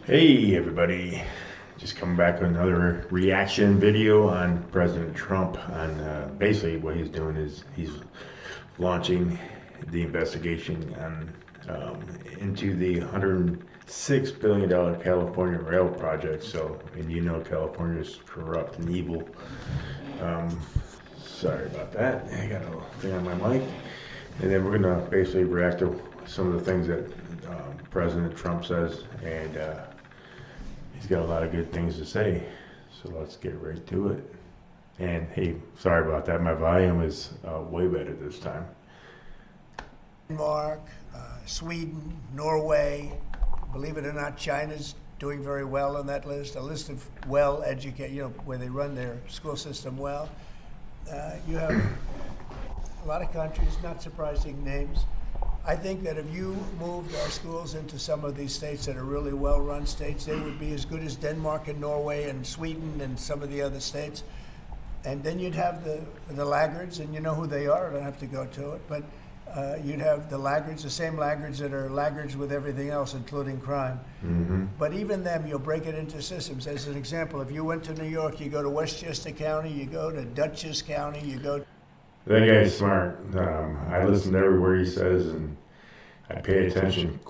Hey everybody, just coming back with another reaction video on President Trump on basically what he's doing is he's launching the investigation on into the $106 billion California rail project. So, and you know California is corrupt and evil. Sorry about that. I got a thing on my mic. And then we're gonna basically react to some of the things that President Trump says, and he's got a lot of good things to say. So let's get right to it. And hey, sorry about that. My volume is way better this time. Denmark, Sweden, Norway, believe it or not, China's doing very well on that list. A list of well-educated, where they run their school system well. You have a lot of countries, not surprising names. I think that if you moved our schools into some of these states that are really well-run states, they would be as good as Denmark and Norway and Sweden and some of the other states. And then you'd have the laggards, and you know who they are. I don't have to go to it, but you'd have the laggards, the same laggards that are laggards with everything else, including crime. Mm-hmm. But even them, you'll break it into systems. As an example, if you went to New York, you go to Westchester County, you go to Dutchess County, you go. That guy's smart. I listen to every word he says, and I pay attention,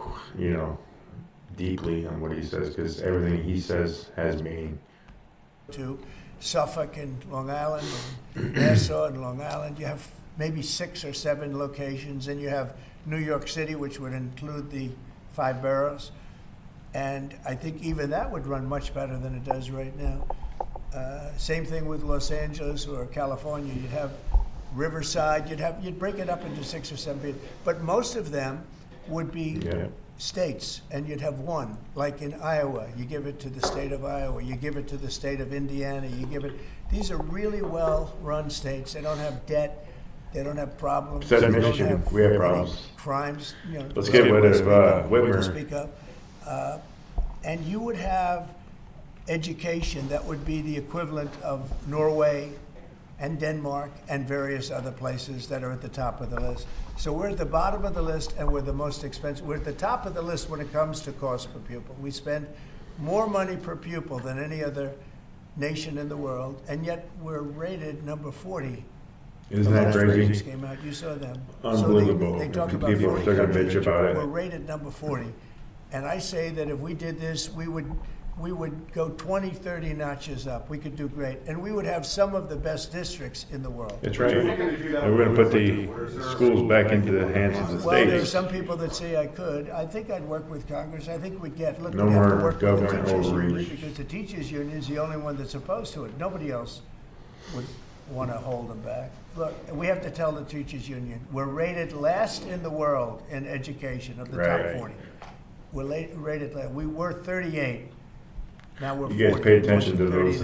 deeply on what he says, because everything he says has meaning. To Suffolk and Long Island, and Nassau and Long Island, you have maybe 6 or 7 locations, and you have New York City, which would include the 5 boroughs, and I think even that would run much better than it does right now. Same thing with Los Angeles or California. You'd have Riverside. You'd break it up into 6 or 7, but most of them would be states, and you'd have one, like in Iowa. You give it to the state of Iowa. You give it to the state of Indiana. These are really well-run states. They don't have debt. They don't have problems. Except in Michigan, we have problems. Crimes. Let's get rid of Whitmer. To speak up. And you would have education that would be the equivalent of Norway and Denmark and various other places that are at the top of the list. So we're at the bottom of the list, and we're the most expensive. We're at the top of the list when it comes to cost per pupil. We spend more money per pupil than any other nation in the world, and yet we're rated number 40. Isn't that crazy? Ratings came out. You saw them. Unbelievable. So they talk about people 40 are still going to bitch about it. We're rated number 40. And I say that if we did this, we would go 20, 30 notches up. We could do great. And we would have some of the best districts in the world. That's right. And we're going to put the schools back into the hands of the states. Well, there's some people that say I could. I think I'd work with Congress. I think we'd get, no more government overreach. Because the teachers union is the only one that's opposed to it. Nobody else would want to hold them back. Look, we have to tell the teachers union, we're rated last in the world in education of the top 40. We're rated last. We were 38. Now we're 40. You guys pay attention to those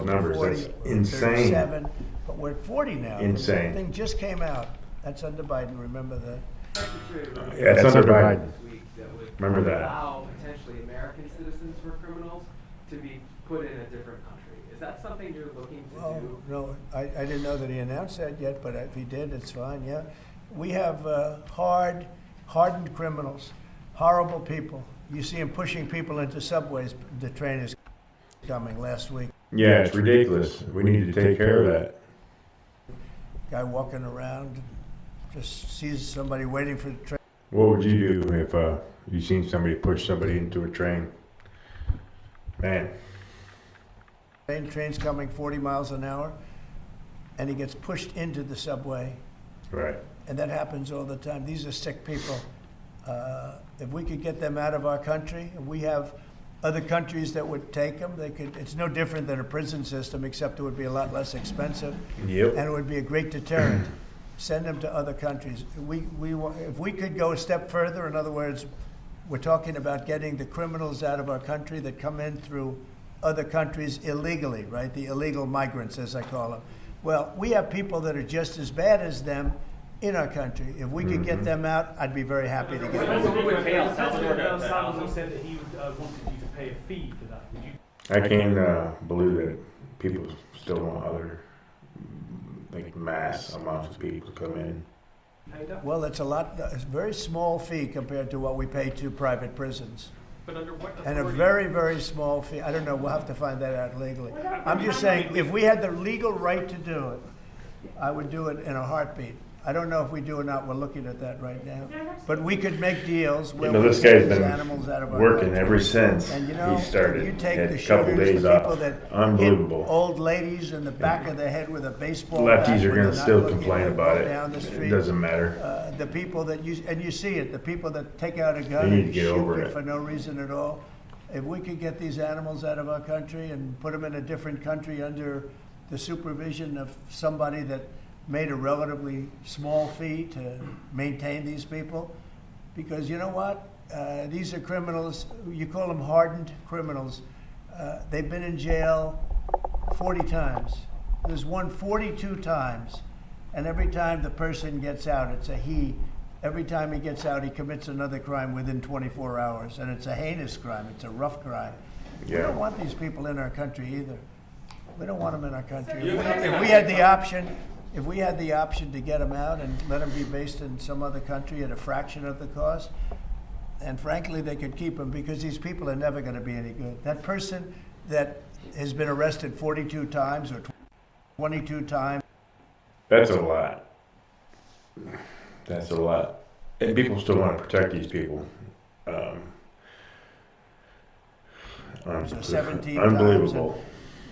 numbers. 40, that's insane. 37, but we're at 40 now. Insane. The thing just came out. That's under Biden. Remember that? Yeah, it's under Biden. Remember that. Allow potentially American citizens who are criminals to be put in a different country. Is that something you're looking to do? No, I didn't know that he announced that yet, but if he did, it's fine. Yeah, we have hardened criminals, horrible people. You see him pushing people into subways. The train is coming last week. Yeah, it's ridiculous. We need to take care of that. Guy walking around, just sees somebody waiting for the train. What would you do if you seen somebody push somebody into a train? Man. Train's coming 40 miles an hour, and he gets pushed into the subway. Right. And that happens all the time. These are sick people. If we could get them out of our country, and we have other countries that would take them, they could. It's no different than a prison system, except it would be a lot less expensive. Yep. And it would be a great deterrent. Send them to other countries. If we could go a step further, in other words, we're talking about getting the criminals out of our country that come in through other countries illegally, right? The illegal migrants, as I call them. Well, we have people that are just as bad as them in our country. If we could get them out, I'd be very happy to get them. Salvador said that he wanted you to pay a fee for that. Would you? I can't believe that people still want other, mass amounts of people to come in. Well, it's a very small fee compared to what we pay to private prisons. But under what And a authority? very, very small fee. I don't know, we'll have to find that out legally. I'm just saying, if we had the legal right to do it, I would do it in a heartbeat. I don't know if we do or not, we're looking at that right now. But we could make deals where we this take guy's these been animals out of our working country. ever since And you know, he started. you take Had the a couple shooters, days the people off. that Unbelievable. hit old ladies in the back of the head with a baseball Lefties bat are when gonna they're not still looking complain and about go it. down the It street. doesn't matter. The people that and you see it, the people that take out a gun They need and to get shoot over you it. for no reason at all. If we could get these animals out of our country and put them in a different country under the supervision of somebody that made a relatively small fee to maintain these people, because you know what? These are criminals. You call them hardened criminals. They've been in jail 40 times. There's one 42 times. And every time the person gets out, it's a he. Every time he gets out, he commits another crime within 24 hours. And it's a heinous crime. It's a rough crime. We Yeah. don't want these people in our country either. We don't want them in our country. You- If we had the option, to get them out and let them be based in some other country at a fraction of the cost, and frankly, they could keep them because these people are never going to be any good. That person that has been arrested 42 times or 22 times. That's a lot. That's a lot. And people still want to protect these people. or 17 Unbelievable. times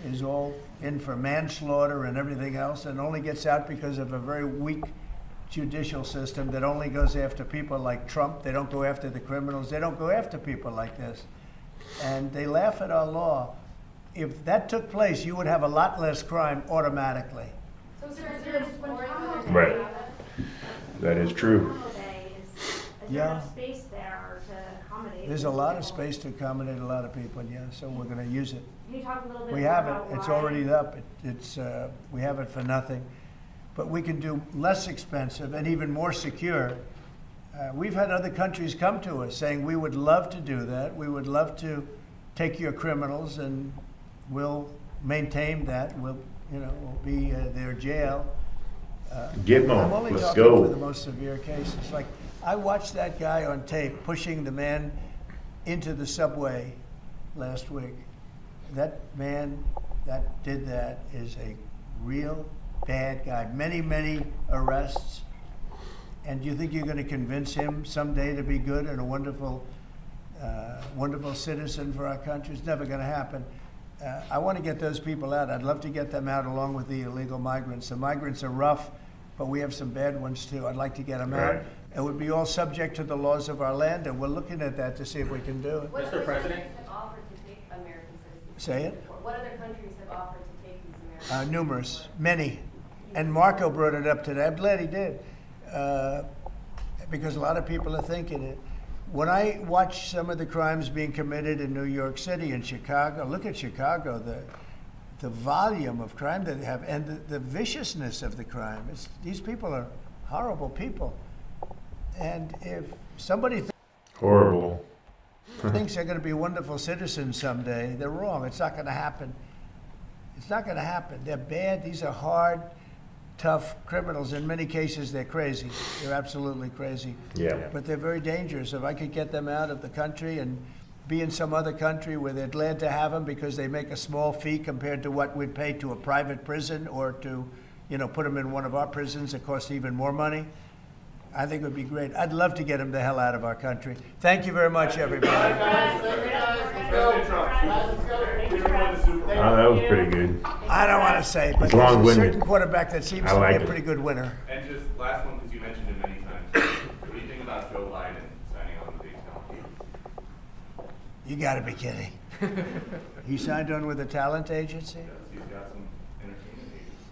and is all in for manslaughter and everything else, and only gets out because of a very weak judicial system that only goes after people like Trump. They don't go after the criminals. They don't go after people like this. And they laugh at our law. If that took place, you would have a lot less crime automatically. So is there a Right. That is true. Is Yeah. there enough space there to accommodate? There's a these lot of people? space to accommodate a lot of people, yeah, so we're going to use it. Can you talk a little bit We more have it, about it's why- already up, we have it for nothing. But we can do less expensive and even more secure. We've had other countries come to us saying, we would love to do that, we would love to take your criminals and we'll maintain that, we'll be their jail. Get 'em I'm on. only Let's talking for the go. most severe cases. Like, I watched that guy on tape pushing the man into the subway last week. That man that did that is a real bad guy. Many, many arrests. And you think you're going to convince him someday to be good and a wonderful, wonderful citizen for our country? It's never going to happen. I want to get those people out. I'd love to get them out along with the illegal migrants. The migrants are rough, but we have some bad ones too. I'd like to get them out. Right. It would be all subject to the laws of our land, and we're looking at that to see if we can do it. What Mr. other President? countries have offered to take American citizens? Say it? What other countries have offered to take these American? Numerous, many. And Marco brought it up today. I'm glad he did, because a lot of people are thinking it. When I watch some of the crimes being committed in New York City and Chicago, look at Chicago, the volume of crime that they have and the viciousness of the crime. These people are horrible people. And if somebody Horrible. thinks they're going to be wonderful citizens someday, they're wrong. It's not going to happen. It's not going to happen. They're bad. These are hard, tough criminals. In many cases, they're crazy. They're absolutely crazy. Yeah. But they're very dangerous. If I could get them out of the country and be in some other country where they're glad to have them because they make a small fee compared to what we'd pay to a private prison or to, put them in one of our prisons that cost even more money, I think it would be great. I'd love to get them the hell out of our country. Thank you very much, everybody. Oh, that was pretty good. I don't want to say, but It's there's a long-winded. certain quarterback that seems I to like be a it. pretty good winner. And just last one, because you mentioned it many times. What do you think about Joe Biden signing on with the talent? You got to be kidding. He signed on with a talent agency? He's got some entertainment agents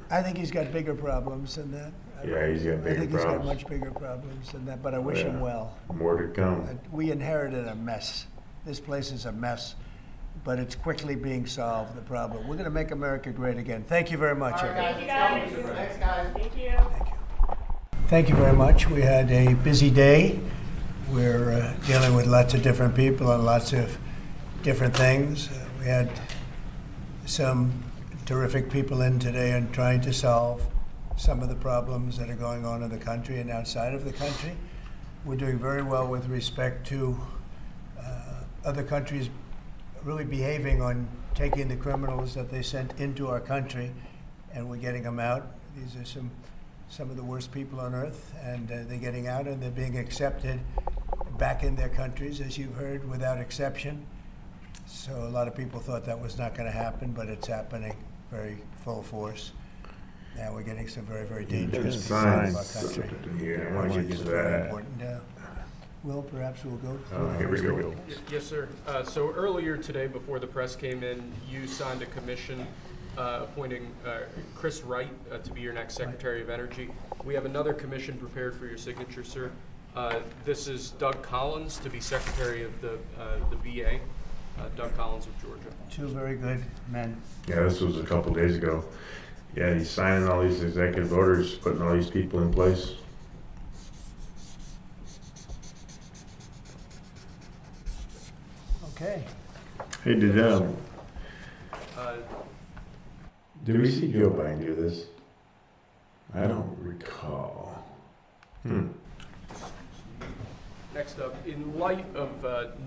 now. I think he's got bigger problems than that. Yeah, he's got I bigger think he's got problems. much bigger problems than that, but I wish him Yeah. well. More to come. We inherited a mess. This place is a mess, but it's quickly being solved, the problem. We're going to make America great again. Thank you very much, everybody. Thank you, guys. Thanks, guys. Thank you. Thank you very much. We had a busy day. We're dealing with lots of different people and lots of different things. We had some terrific people in today and trying to solve some of the problems that are going on in the country and outside of the country. We're doing very well with respect to other countries really behaving on taking the criminals that they sent into our country, and we're getting them out. These are some of the worst people on earth, and they're getting out and they're being accepted back in their countries, as you've heard, without exception. So a lot of people thought that was not going to happen, but it's happening very full force. Now we're getting some very, very dangerous people out of our country. Yeah, I want to get It's to very that. important. Will, perhaps we'll go. Oh, here we go. Yes, sir. So earlier today, before the press came in, you signed a commission appointing Chris Wright to be your next Secretary of Energy. We have another commission prepared for your signature, sir. This is Doug Collins to be Secretary of the VA. Doug Collins of Georgia. Two very good men. Yeah, this was a couple days ago. Yeah, he's signing all these executive orders, putting all these people in place. Okay. Hey, did Uh, we see Joe Biden do this? I don't recall. Next up, in light of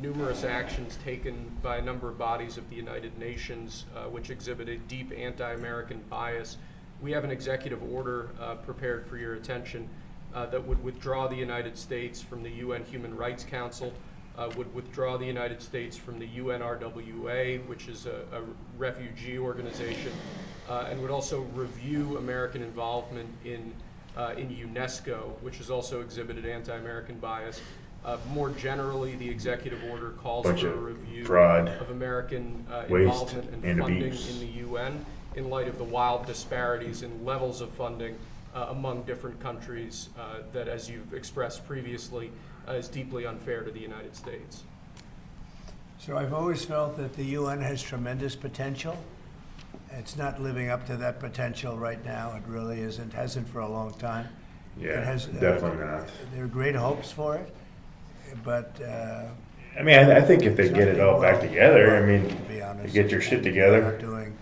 numerous actions taken by a number of bodies of the United Nations which exhibit a deep anti-American bias, we have an executive order prepared for your attention that would withdraw the United States from the UN Human Rights Council, would withdraw the United States from the UNRWA, which is a refugee organization, and would also review American involvement in UNESCO, which has also exhibited anti-American bias. More generally, the executive order calls Bunch for a of review fraud, of American waste, involvement and and funding abuse. in the UN in light of the wild disparities in levels of funding among different countries that, as you've expressed previously, is deeply unfair to the United States. So I've always felt that the UN has tremendous potential. It's not living up to that potential right now. It really isn't, hasn't for a long time. It Yeah, has, definitely not. There are great hopes for it, but I mean, I think if they it's get not it all being back well together, I run, mean, to be honest. you get your shit And they're together, not doing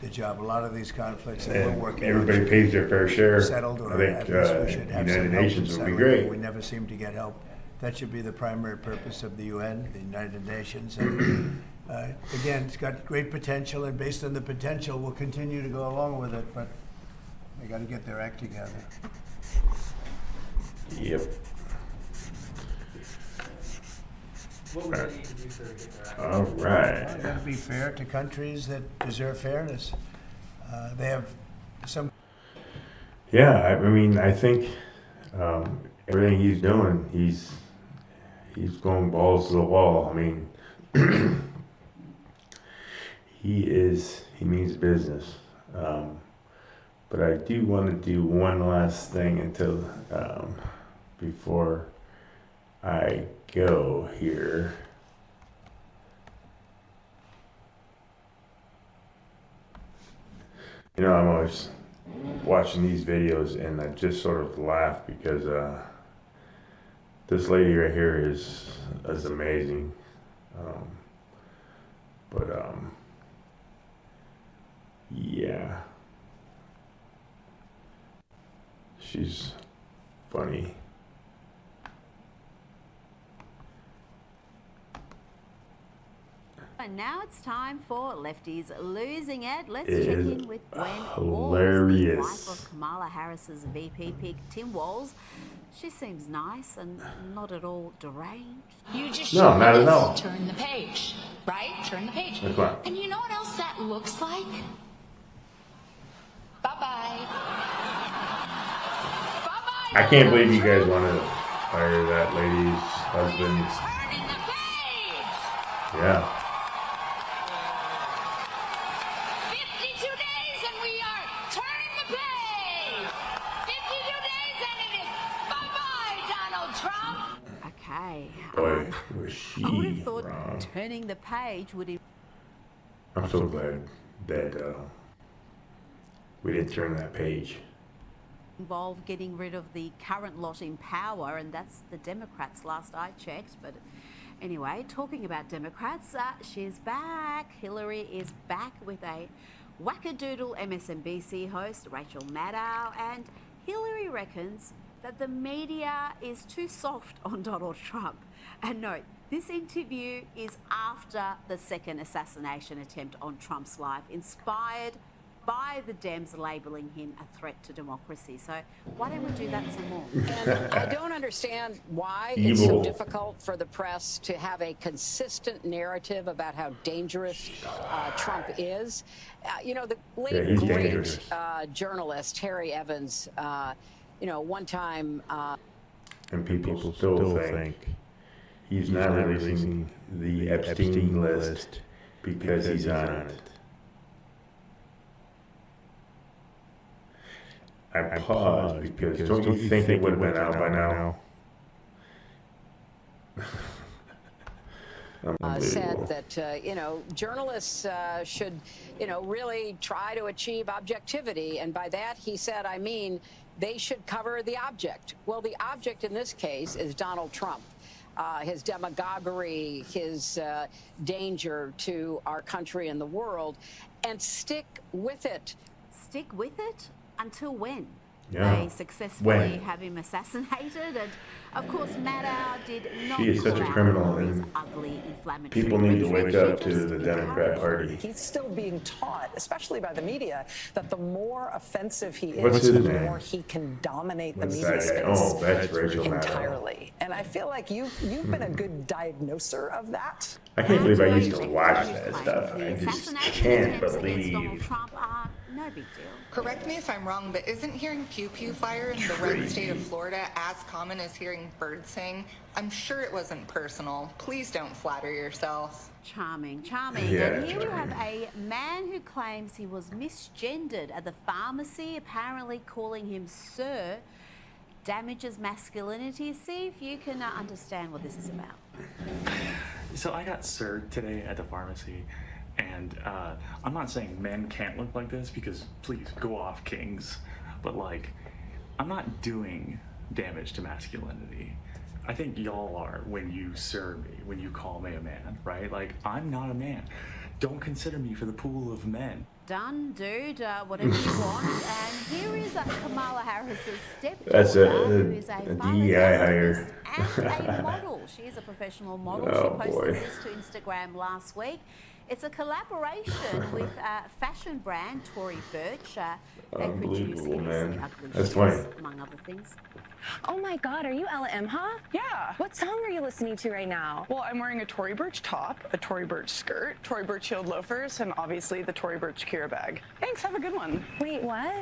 the job. A lot of these conflicts that and we're working everybody on pays their fair share. settled, or I think at least we should have some United help in Nations would be settling. great. We never seem to get help. That should be the primary purpose of the UN, the United Nations. And, again, it's got great potential, and based on the potential, we'll continue to go along with it, but they got to get their act together. Yep. What would they need to do, sir, to get their act? All It's right. got to be fair to countries that deserve fairness. They have some. Yeah, I mean, I think everything he's doing, he's going balls to the wall. I mean, he means business. But I do want to do one last thing until before I go here. You know, I'm always watching these videos and I just sort of laugh because this lady right here is amazing. Yeah, she's funny. And now it's time for Lefties Losing It. Let's It check is in with Gwen hilarious. Walls, the wife of Kamala Harris's VP pick, Tim Walls. She seems nice and not at all deranged. You just No, show not at this, all. Turn the page, right? Turn the page. That's fine. And you know what else that looks like? Bye-bye. Bye-bye. I can't believe you guys want to hire that lady's husband. Turning the page. Yeah. 52 days and we are turning the page. 52 days and it is bye-bye, Donald Trump. Okay. Boy, was she I would have thought wrong. turning the page would I'm so glad that we didn't turn that page. involve getting rid of the current lot in power, and that's the Democrats last I checked. But anyway, talking about Democrats, she's back. Hillary is back with a wackadoodle MSNBC host, Rachel Maddow, and Hillary reckons that the media is too soft on Donald Trump. And note, This interview is after the second assassination attempt on Trump's life, inspired by the Dems labelling him a threat to democracy. So why don't we do that some more? And I don't understand why it's so Evil. difficult for the press to have a consistent narrative about how dangerous Trump is. You know, the late he's great dangerous. journalist Harry Evans, you know, one time. And people still think he's not releasing the Epstein list because he's on it. I paused because don't you think it would have been out by now? Said that, you know, journalists should, you know, really try to achieve objectivity. And by that, he said, I mean, they should cover the object. Well, the object in this case is Donald Trump. His demagoguery, his danger to our country and the world, and stick with it. Stick with it? Until when? Yeah. They successfully When? have him assassinated, and of course Maddow did not She is such a call out criminal, his and ugly, inflammatory people need to rhetoric. wake up to the Democrat Party. He's still being taught, especially by the media, that the more offensive he What's is, his the name? more he can dominate What's the media that guy? space Oh, that's Rachel Maddow. entirely. And I feel like you've been a good diagnoser of that. I can't believe I used to Andrew watch Lefties that claims stuff. the I just assassination can't attempts against Donald believe. Trump are no big deal. Correct me if I'm wrong, but isn't hearing pew pew fire in the red state of Florida as common as hearing birds sing? I'm sure it wasn't personal. Please don't flatter yourself. Charming, charming. Yeah, and here we charming. have a man who claims he was misgendered at the pharmacy, apparently calling him sir, damages masculinity. See if you can understand what this is about. So I got served today at the pharmacy, and I'm not saying men can't look like this, because please go off, kings, but like, I'm not doing damage to masculinity. I think y'all are when you serve me, when you call me a man, right? Like, I'm not a man. Don't consider me for the pool of men. Done, dude, whatever you want. And here is Kamala Harris's stepdaughter, That's who is a violent DEI hire. activist and a model. She is a professional model. Oh, she posted boy. this to Instagram last week. It's a collaboration with fashion brand Tory Burch. They produce Unbelievable, man. the ugly That's shoes, funny. among other things. Oh my God, are you Ella Imha? Yeah. What song are you listening to right now? Well, I'm wearing a Tory Burch top, a Tory Burch skirt, Tory Burch heeled loafers, and obviously the Tory Burch Kira bag. Thanks, have a good one. Wait, what?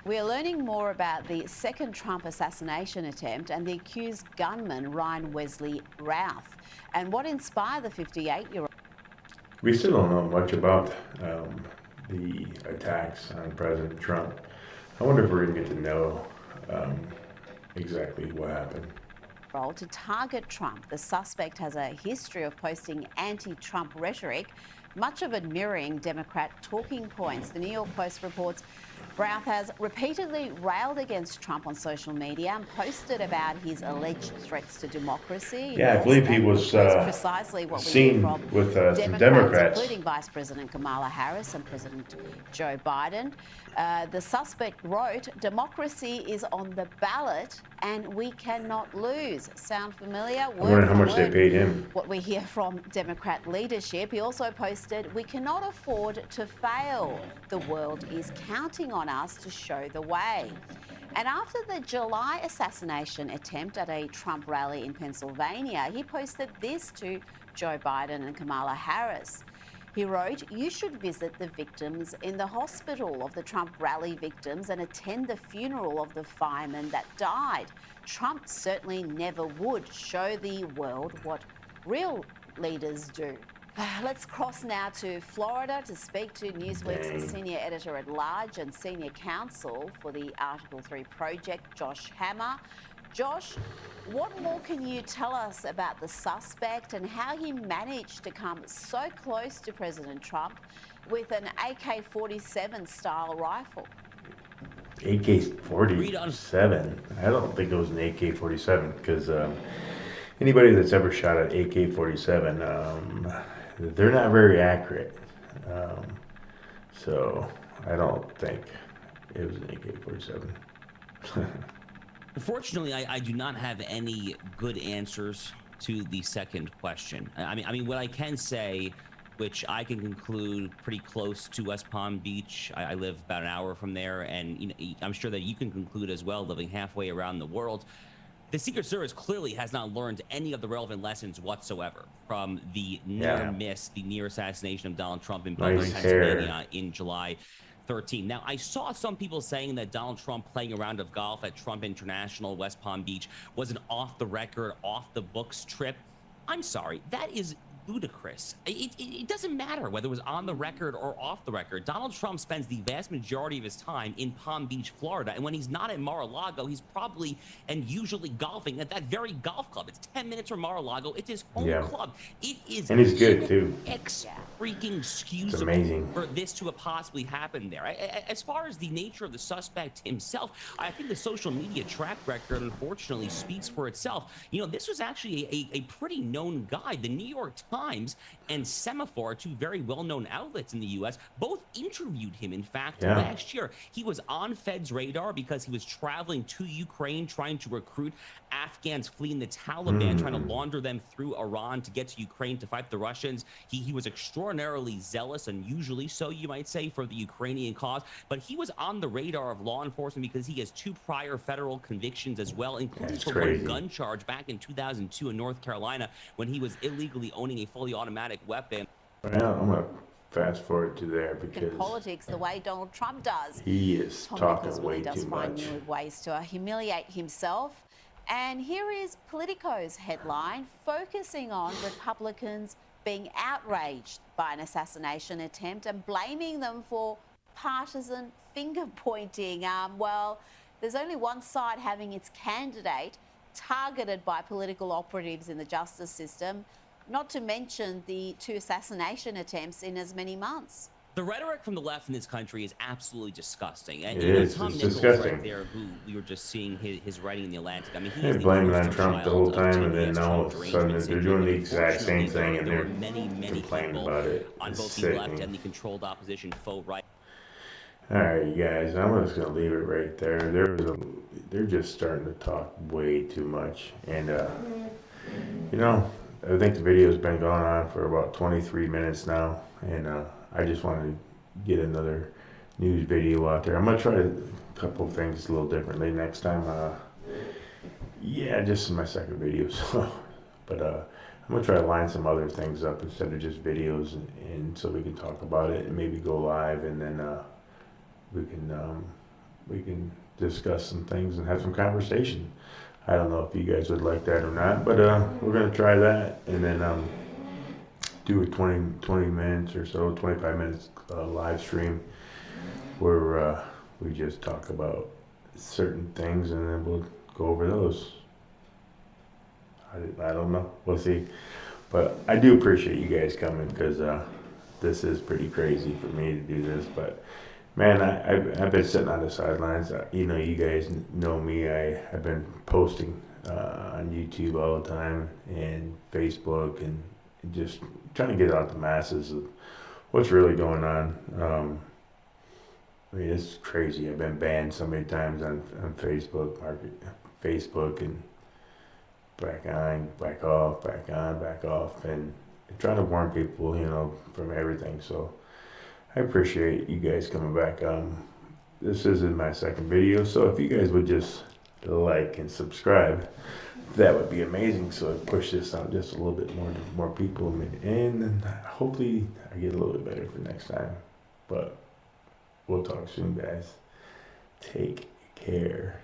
We are learning more about the second Trump assassination attempt and the accused gunman, Ryan Wesley Routh, and what inspired the 58-year-old. We still don't know much about the attacks on President Trump. I wonder if we're going to get to know exactly what happened. To target Trump. The suspect has a history of posting anti-Trump rhetoric, much of it mirroring Democrat talking points. The New York Post reports Routh has repeatedly railed against Trump on social media and posted about his alleged threats to democracy. Yeah, I believe he was precisely what we seen hear from with some Democrats, including Vice President Kamala Harris and President Joe Biden. The suspect wrote, "Democracy is on the ballot and we cannot lose." Sound familiar? I wonder how much they paid him. What we hear from Democrat leadership. He also posted, "We cannot afford to fail. The world is counting on us to show the way." And after the July assassination attempt at a Trump rally in Pennsylvania, he posted this to Joe Biden and Kamala Harris. He wrote, "You should visit the victims in the hospital of the Trump rally victims and attend the funeral of the firemen that died. Trump certainly never would show the world what real leaders do." Let's cross now to Florida to speak to Newsweek's senior editor-at-large and senior counsel for the Article 3 project, Josh Hammer. Josh, what more can you tell us about the suspect and how he managed to come so close to President Trump with an AK-47 style rifle? AK-47? I don't think it was an AK-47 because anybody that's ever shot an AK-47, they're not very accurate. So I don't think it was an AK-47. Unfortunately, I do not have any good answers to the second question. I mean, what I can say, which I can conclude pretty close to West Palm Beach. I live about an hour from there, and you know, I'm sure that you can conclude as well, living halfway around the world. The Secret Service clearly has not learned any of the relevant lessons whatsoever from the near miss, the near assassination of Donald Trump in Butler, Pennsylvania in July 13. Now, I saw some people saying that Donald Trump playing a round of golf at Trump International, West Palm Beach, was an off-the-record, off-the-books trip. I'm sorry, that is ludicrous. It doesn't matter whether it was on the record or off the record. Donald Trump spends the vast majority of his time in Palm Beach, Florida, and when he's not in Mar-a-Lago, he's probably and usually golfing at that very golf club. It's 10 minutes from Mar-a-Lago. It's his home club. It is, and he's good too. Freaking excusable for this to have possibly happened there. As far as the nature of the suspect himself, I think the social media track record unfortunately speaks for itself. You know, this was actually a pretty known guy. The New York Times and Semaphore, two very well-known outlets in the U.S., both interviewed him, in fact, last year. He was on Fed's radar because he was traveling to Ukraine trying to recruit Afghans fleeing the Taliban, trying to launder them through Iran to get to Ukraine to fight the Russians. He was extraordinarily zealous, unusually so, you might say, for the Ukrainian cause. But he was on the radar of law enforcement because he has 2 prior federal convictions as well, including for one gun charge back in 2002 in North Carolina when he was illegally owning a fully automatic weapon. Well, I'm going to fast forward to there because in politics the way Donald Trump does. He is talking way too much. New ways to humiliate himself. And here is Politico's headline focusing on Republicans being outraged by an assassination attempt and blaming them for partisan finger-pointing. Well, there's only one side having its candidate targeted by political operatives in the justice system, not to mention the 2 assassination attempts in as many months. The rhetoric from the left in this country is absolutely disgusting. And it is. Tom It's Nichols disgusting. Right there, who we were just seeing his writing in the Atlantic. I mean, They're blaming on Trump the whole time, and then all of a sudden they're doing the exact same thing, and they're complaining about it. On It's both the sickening. left and the controlled opposition faux right. All right, you guys, I'm just gonna leave it right there. They're just starting to talk way too much, and you know, I think the video's been going on for about 23 minutes now, and I just wanted to get another news video out there. I'm gonna try a couple of things a little differently next time. Yeah, just in my second video, so but I'm gonna try to line some other things up instead of just videos, and so we can talk about it and maybe go live, and then we can discuss some things and have some conversation. I don't know if you guys would like that or not, but we're gonna try that, and then do a 20 minutes or so, 25 minutes live stream where we just talk about certain things, and then we'll go over those. I don't know, we'll see, but I do appreciate you guys coming, because this is pretty crazy for me to do this, but man, I've been sitting on the sidelines. You know, you guys know me. I've been posting on YouTube all the time and Facebook, and just trying to get out the masses of what's really going on. I mean, it's crazy. I've been banned so many times on Facebook, and back on, back off, back on, back off, and trying to warn people, you know, from everything. So I appreciate you guys coming back. This isn't my second video, so if you guys would just like and subscribe, that would be amazing. So I push this out just a little bit more to more people, and then hopefully I get a little bit better for next time. But we'll talk soon, guys. Take care.